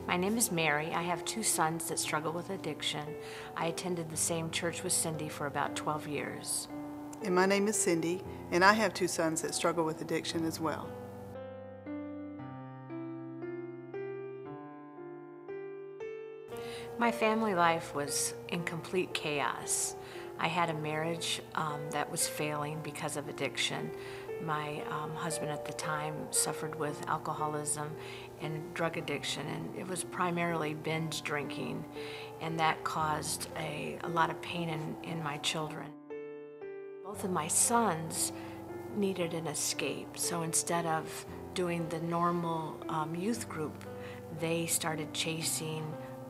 My name is Mary. I have two sons that struggle with addiction. I attended the same church with Cindy for about 12 years. And my name is Cindy, and I have two sons that struggle with addiction as well. My family life was in complete chaos. I had a marriage that was failing because of addiction. My husband at the time suffered with alcoholism and drug addiction, and it was primarily binge drinking, and that caused a lot of pain in my children. Both of my sons needed an escape, so instead of doing the normal youth group, they started chasing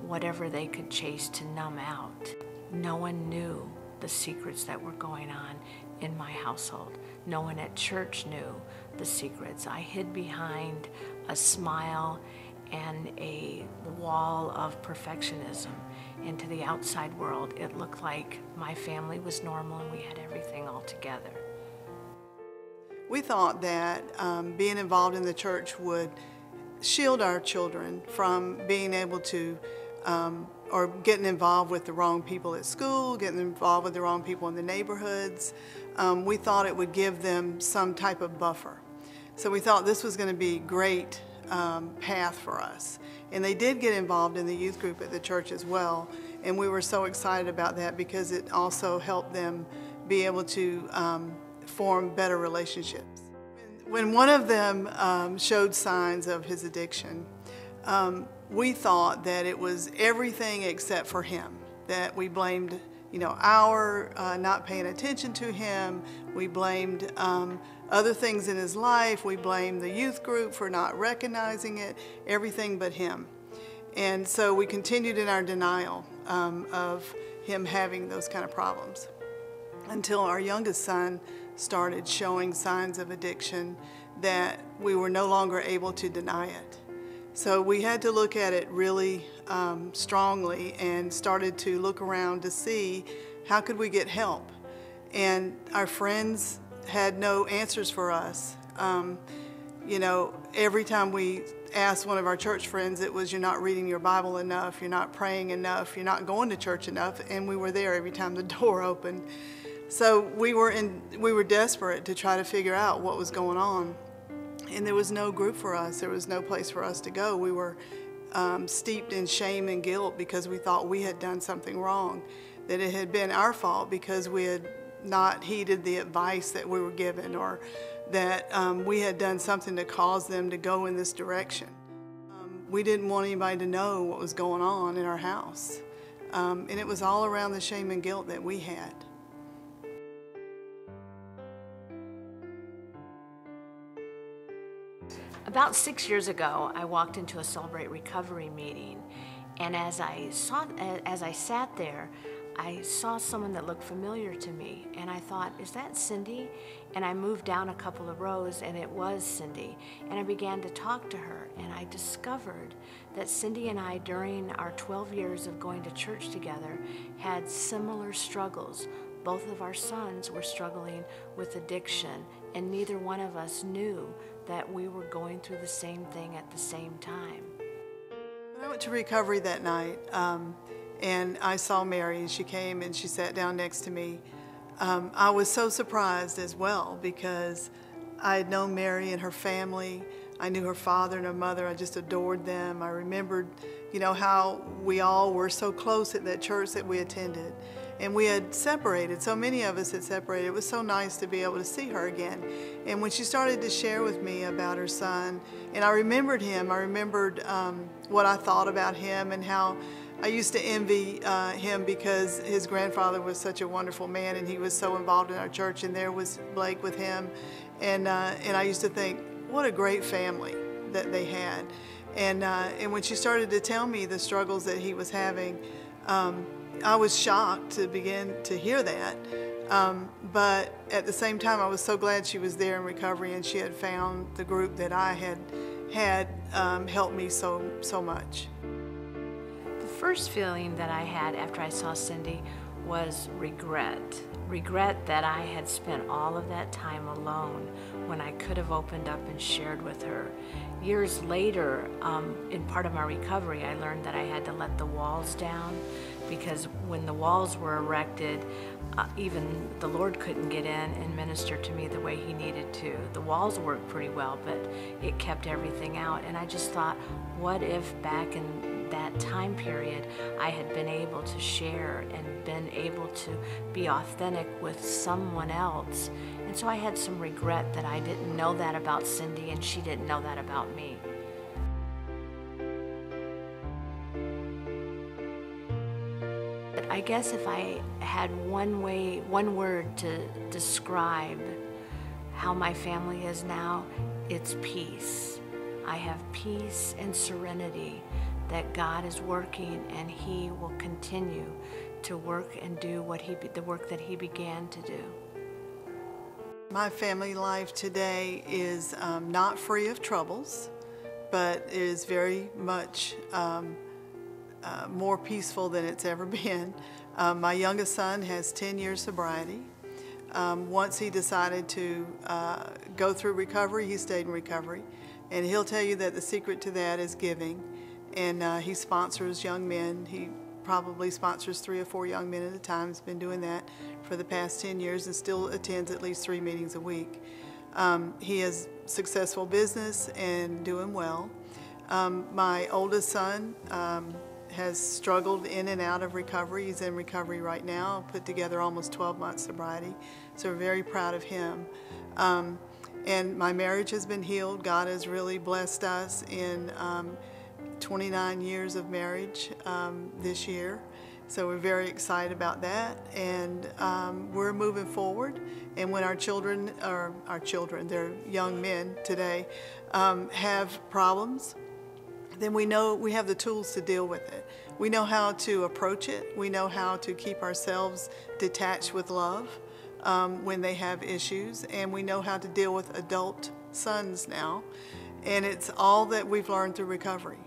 whatever they could chase to numb out. No one knew the secrets that were going on in my household. No one at church knew the secrets. I hid behind a smile and a wall of perfectionism. And to the outside world, it looked like my family was normal and we had everything all together. We thought that being involved in the church would shield our children from being able to or getting involved with the wrong people at school, getting involved with the wrong people in the neighborhoods. We thought it would give them some type of buffer. So we thought this was going to be a great path for us. And they did get involved in the youth group at the church as well. And we were so excited about that because it also helped them be able to form better relationships. When one of them showed signs of his addiction, we thought that it was everything except for him, that we blamed, our not paying attention to him. We blamed other things in his life. We blamed the youth group for not recognizing it, everything but him. And so we continued in our denial of him having those kind of problems until our youngest son started showing signs of addiction that we were no longer able to deny it. So we had to look at it really strongly and started to look around to see how could we get help. And our friends had no answers for us. Every time we asked one of our church friends, it was, you're not reading your Bible enough, you're not praying enough, you're not going to church enough, and we were there every time the door opened. So we were desperate to try to figure out what was going on. And there was no group for us. There was no place for us to go. We were steeped in shame and guilt because we thought we had done something wrong, that it had been our fault because we had not heeded the advice that we were given, or that we had done something to cause them to go in this direction. We didn't want anybody to know what was going on in our house. And it was all around the shame and guilt that we had. About 6 years ago, I walked into a Celebrate Recovery meeting, and as I sat there, I saw someone that looked familiar to me, and I thought, is that Cindy? And I moved down a couple of rows, and it was Cindy, and I began to talk to her, and I discovered that Cindy and I, during our 12 years of going to church together, had similar struggles. Both of our sons were struggling with addiction, and neither one of us knew that we were going through the same thing at the same time. I went to recovery that night, and I saw Mary, and she came and she sat down next to me. I was so surprised as well because I had known Mary and her family. I knew her father and her mother. I just adored them. I remembered, how we all were so close at that church that we attended. And we had separated, so many of us had separated. It was so nice to be able to see her again. And when she started to share with me about her son, and I remembered him, I remembered what I thought about him and how I used to envy him because his grandfather was such a wonderful man and he was so involved in our church, and there was Blake with him. And I used to think, what a great family that they had. And when she started to tell me the struggles that he was having, I was shocked to begin to hear that, but at the same time I was so glad she was there in recovery and she had found the group that I had helped me so much. The first feeling that I had after I saw Cindy was regret. regret that I had spent all of that time alone when I could have opened up and shared with her. Years later, in part of my recovery, I learned that I had to let the walls down, because when the walls were erected, even the Lord couldn't get in and minister to me the way He needed to. The walls worked pretty well, but it kept everything out. And I just thought, what if back in that time period I had been able to share and been able to be authentic with someone else? And so I had some regret that I didn't know that about Cindy and she didn't know that about me. But I guess if I had one word to describe how my family is now, it's peace. I have peace and serenity that God is working, and He will continue to work and do the work that He began to do. My family life today is not free of troubles, but is very much more peaceful than it's ever been. My youngest son has 10 years sobriety. Once he decided to go through recovery, he stayed in recovery. And he'll tell you that the secret to that is giving. And he sponsors young men. He probably sponsors 3 or 4 young men at a time. He's been doing that for the past 10 years and still attends at least 3 meetings a week. He has successful business and doing well. My oldest son has struggled in and out of recovery. He's in recovery right now, put together almost 12 months sobriety. So we're very proud of him. And my marriage has been healed. God has really blessed us in 29 years of marriage this year. So we're very excited about that. And we're moving forward. And when our children, they're young men today, have problems, then we know we have the tools to deal with it. We know how to approach it. We know how to keep ourselves detached with love when they have issues, and we know how to deal with adult sons now. And it's all that we've learned through recovery.